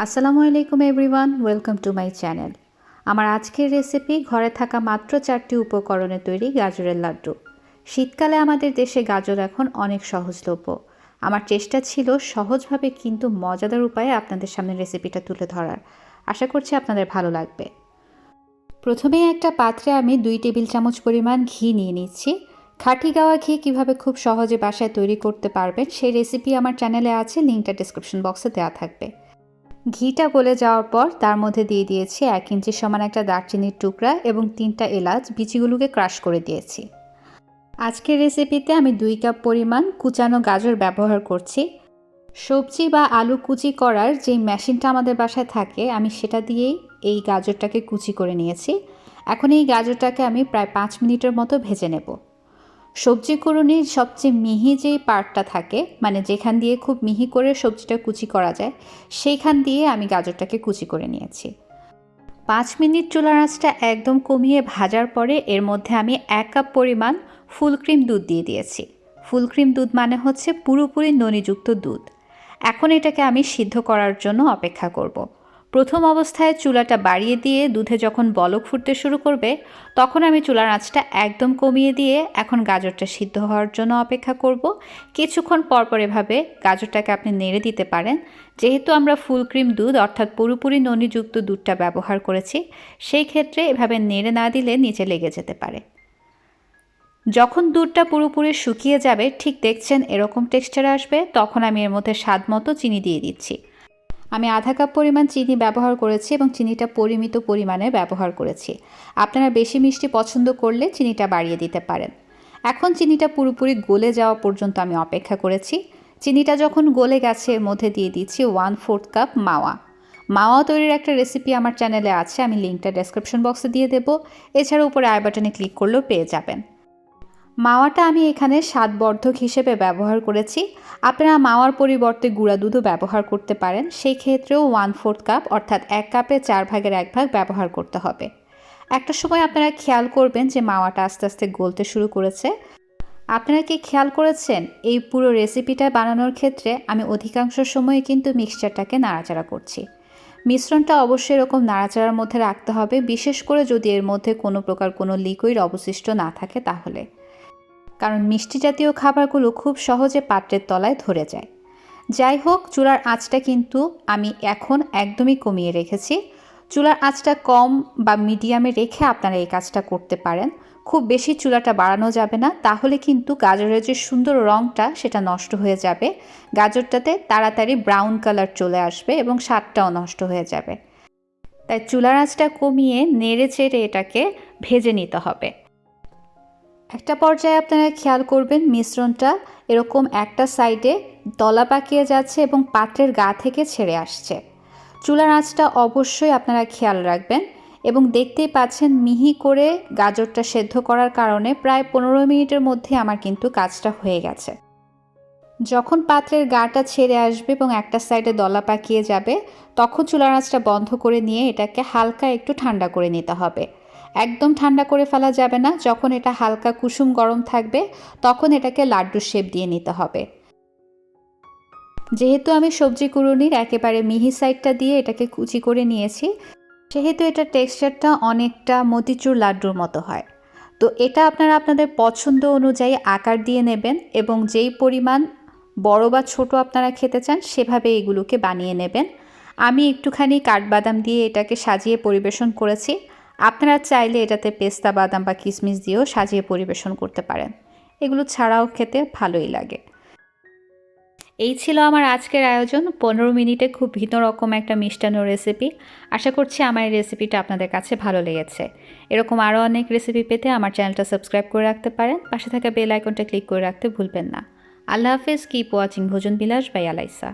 আসসালামু আলাইকুম everyone, welcome to my channel. আমার আজকের রেসিপি ঘরে থাকা মাত্র 4টি উপকরণে তৈরি গাজরের লাড্ডু। শীতকালে আমাদের দেশে গাজর এখন অনেক সহজলভ্য। আমার চেষ্টা ছিল সহজভাবে কিন্তু মজাদার উপায়ে আপনাদের সামনে রেসিপিটা তুলে ধরার। আশা করছি আপনাদের ভালো লাগবে। প্রথমেই একটা পাত্রে আমি 2 টেবিল চামচ পরিমাণ ঘি নিয়ে নিচ্ছি। খাঁটি গাওয়া ঘি কীভাবে খুব সহজে বাসায় তৈরি করতে পারবেন সেই রেসিপি আমার চ্যানেলে আছে, লিঙ্কটা ডেসক্রিপশন বক্সে দেওয়া থাকবে। ঘিটা গলে যাওয়ার পর তার মধ্যে দিয়ে দিয়েছি 1 ইঞ্চি সমান একটা দারচিনির টুকরা এবং 3টা এলাচ বিচিগুলোকে ক্রাশ করে দিয়েছি। আজকের রেসিপিতে আমি 2 কাপ পরিমাণ কুচানো গাজর ব্যবহার করছি। সবজি বা আলু কুচি করার যে মেশিনটা আমাদের বাসায় থাকে আমি সেটা দিয়েই এই গাজরটাকে কুচি করে নিয়েছি। এখন এই গাজরটাকে আমি প্রায় 5 মিনিটের মতো ভেজে নেব। সবজি কুড়ুনির সবচেয়ে মিহি যেই পার্টটা থাকে, মানে যেখান দিয়ে খুব মিহি করে সবজিটা কুচি করা যায়, সেইখান দিয়ে আমি গাজরটাকে কুচি করে নিয়েছি। 5 মিনিট চুলার আঁচটা একদম কমিয়ে ভাজার পরে এর মধ্যে আমি 1 কাপ পরিমাণ ফুল ক্রিম দুধ দিয়ে দিয়েছি। ফুল ক্রিম দুধ মানে হচ্ছে পুরোপুরি ননিযুক্ত দুধ। এখন এটাকে আমি সিদ্ধ করার জন্য অপেক্ষা করব। প্রথম অবস্থায় চুলাটা বাড়িয়ে দিয়ে দুধে যখন বলক ফুটতে শুরু করবে তখন আমি চুলার আঁচটা একদম কমিয়ে দিয়ে এখন গাজরটা সিদ্ধ হওয়ার জন্য অপেক্ষা করব। কিছুক্ষণ পরপর এভাবে গাজরটাকে আপনি নেড়ে দিতে পারেন। যেহেতু আমরা ফুল ক্রিম দুধ অর্থাৎ পুরোপুরি ননিযুক্ত দুধটা ব্যবহার করেছি, সেই ক্ষেত্রে এভাবে নেড়ে না দিলে নিচে লেগে যেতে পারে। যখন দুধটা পুরোপুরি শুকিয়ে যাবে, ঠিক দেখছেন এরকম টেক্সচার আসবে, তখন আমি এর মধ্যে স্বাদ মতো চিনি দিয়ে দিচ্ছি। আমি আধা কাপ পরিমাণ চিনি ব্যবহার করেছি এবং চিনিটা পরিমিত পরিমাণে ব্যবহার করেছি। আপনারা বেশি মিষ্টি পছন্দ করলে চিনিটা বাড়িয়ে দিতে পারেন। এখন চিনিটা পুরোপুরি গলে যাওয়া পর্যন্ত আমি অপেক্ষা করেছি। চিনিটা যখন গলে গেছে এর মধ্যে দিয়ে দিচ্ছি 1/4 কাপ মাওয়া। মাওয়া তৈরির একটা রেসিপি আমার চ্যানেলে আছে, আমি লিঙ্কটা ডেসক্রিপশন বক্সে দিয়ে দেবো। এছাড়া উপরে আই বাটনে ক্লিক করলেও পেয়ে যাবেন। মাওয়াটা আমি এখানে স্বাদবর্ধক হিসেবে ব্যবহার করেছি। আপনারা মাওয়ার পরিবর্তে গুঁড়া দুধও ব্যবহার করতে পারেন। সেই ক্ষেত্রেও 1/4 কাপ অর্থাৎ 1 কাপে 4 ভাগের 1 ভাগ ব্যবহার করতে হবে। একটা সময় আপনারা খেয়াল করবেন যে মাওয়াটা আস্তে আস্তে গলতে শুরু করেছে। আপনারা কি খেয়াল করেছেন এই পুরো রেসিপিটা বানানোর ক্ষেত্রে আমি অধিকাংশ সময়ে কিন্তু মিক্সচারটাকে নাড়াচাড়া করছি। মিশ্রণটা অবশ্যই এরকম নাড়াচাড়ার মধ্যে রাখতে হবে, বিশেষ করে যদি এর মধ্যে কোনো প্রকার কোনো লিকুইড অবশিষ্ট না থাকে তাহলে, কারণ মিষ্টি জাতীয় খাবারগুলো খুব সহজে পাত্রের তলায় ধরে যায়। যাই হোক, চুলার আঁচটা কিন্তু আমি এখন একদমই কমিয়ে রেখেছি। চুলার আঁচটা কম বা মিডিয়ামে রেখে আপনারা এই কাজটা করতে পারেন। খুব বেশি চুলাটা বাড়ানো যাবে না, তাহলে কিন্তু গাজরের যে সুন্দর রঙটা সেটা নষ্ট হয়ে যাবে। গাজরটাতে তাড়াতাড়ি ব্রাউন কালার চলে আসবে এবং স্বাদটাও নষ্ট হয়ে যাবে। তাই চুলার আঁচটা কমিয়ে নেড়ে চেড়ে এটাকে ভেজে নিতে হবে। একটা পর্যায়ে আপনারা খেয়াল করবেন মিশ্রণটা এরকম একটা সাইডে দলা পাকিয়ে যাচ্ছে এবং পাত্রের গা থেকে ছেড়ে আসছে। চুলার আঁচটা অবশ্যই আপনারা খেয়াল রাখবেন। এবং দেখতেই পাচ্ছেন মিহি করে গাজরটা সেদ্ধ করার কারণে প্রায় 15 মিনিটের মধ্যে আমার কিন্তু কাজটা হয়ে গেছে। যখন পাত্রের গাটা ছেড়ে আসবে এবং একটা সাইডে দলা পাকিয়ে যাবে তখন চুলার আঁচটা বন্ধ করে নিয়ে এটাকে হালকা একটু ঠান্ডা করে নিতে হবে। একদম ঠান্ডা করে ফেলা যাবে না। যখন এটা হালকা কুসুম গরম থাকবে তখন এটাকে লাড্ডুর শেপ দিয়ে নিতে হবে। যেহেতু আমি সবজি কুড়ুনির একেবারে মিহি সাইডটা দিয়ে এটাকে কুচি করে নিয়েছি, সেহেতু এটা টেক্সচারটা অনেকটা মতিচুর লাড্ডুর মতো হয়। তো এটা আপনারা আপনাদের পছন্দ অনুযায়ী আকার দিয়ে নেবেন এবং যেই পরিমাণ বড় বা ছোট আপনারা খেতে চান সেভাবে এগুলোকে বানিয়ে নেবেন। আমি একটুখানি কাঠবাদাম দিয়ে এটাকে সাজিয়ে পরিবেশন করেছি। আপনারা চাইলে এটাতে পেস্তা বাদাম বা কিশমিশ দিয়েও সাজিয়ে পরিবেশন করতে পারেন। এগুলো ছাড়াও খেতে ভালোই লাগে। এই ছিল আমার আজকের আয়োজন, 15 মিনিটে খুব ভিন্ন রকম একটা মিষ্টান্ন রেসিপি। আশা করছি আমার এই রেসিপিটা আপনাদের কাছে ভালো লেগেছে। এরকম আরও অনেক রেসিপি পেতে আমার চ্যানেলটা সাবস্ক্রাইব করে রাখতে পারেন। পাশে থাকা বেল আইকনটা ক্লিক করে রাখতে ভুলবেন না। আল্লাহ হাফেজ। কিপ ওয়াচিং ভোজন বিলাস বাই আলাইসা।